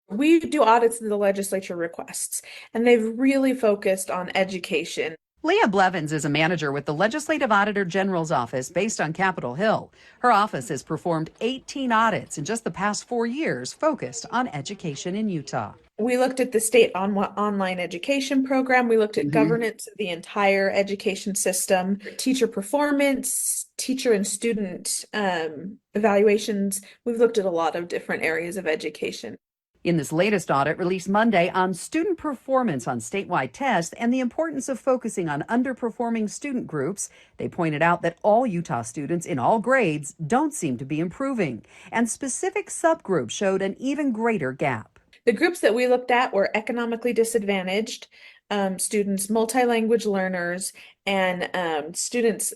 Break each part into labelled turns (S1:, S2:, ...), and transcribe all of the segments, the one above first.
S1: We do audits that the legislature requests, and they've really focused on education.
S2: Leah Blevins is a manager with the Legislative Auditor General's office based on Capitol Hill. Her office has performed 18 audits in just the past 4 years focused on education in Utah.
S1: We looked at the state online education program. We looked at governance of the entire education system, teacher performance, teacher and student evaluations. We've looked at a lot of different areas of education.
S2: In this latest audit released Monday on student performance on statewide tests and the importance of focusing on underperforming student groups, they pointed out that all Utah students in all grades don't seem to be improving, and specific subgroups showed an even greater gap.
S1: The groups that we looked at were economically disadvantaged students, multilanguage learners, and students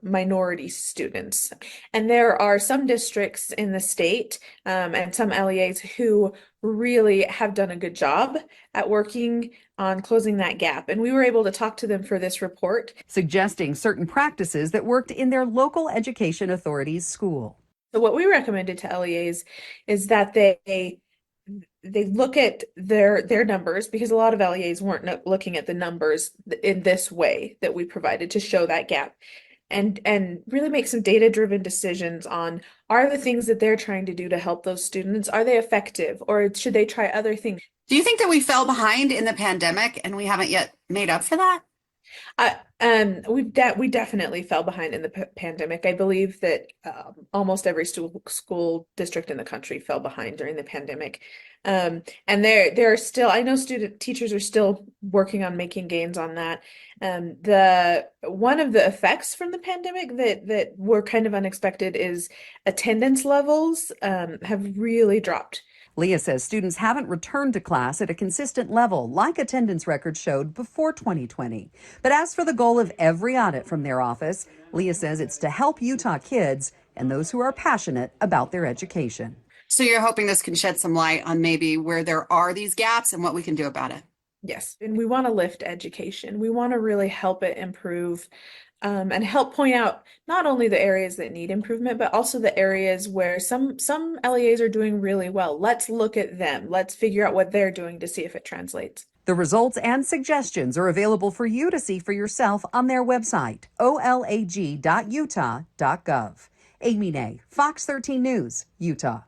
S1: minority students. And there are some districts in the state and some LEAs who really have done a good job at working on closing that gap. And we were able to talk to them for this report,
S2: suggesting certain practices that worked in their local education authority's school.
S1: So what we recommended to LEAs is that they look at their numbers, because a lot of LEAs weren't looking at the numbers in this way that we provided to show that gap, and really make some data-driven decisions on, are the things that they're trying to do to help those students, are they effective, or should they try other things?
S3: Do you think that we fell behind in the pandemic and we haven't yet made up for that?
S1: We definitely fell behind in the pandemic. I believe that almost every school district in the country fell behind during the pandemic. And there are still, I know teachers are still working on making gains on that. One of the effects from the pandemic that were kind of unexpected is attendance levels have really dropped.
S2: Leah says students haven't returned to class at a consistent level like attendance records showed before 2020. But as for the goal of every audit from their office, Leah says it's to help Utah kids and those who are passionate about their education.
S3: So you're hoping this can shed some light on maybe where there are these gaps and what we can do about it?
S1: Yes, and we want to lift education. We want to really help it improve and help point out not only the areas that need improvement, but also the areas where some LEAs are doing really well. Let's look at them. Let's figure out what they're doing to see if it translates.
S2: The results and suggestions are available for you to see for yourself on their website, olag.utah.gov. Amy Nay, Fox 13 News, Utah.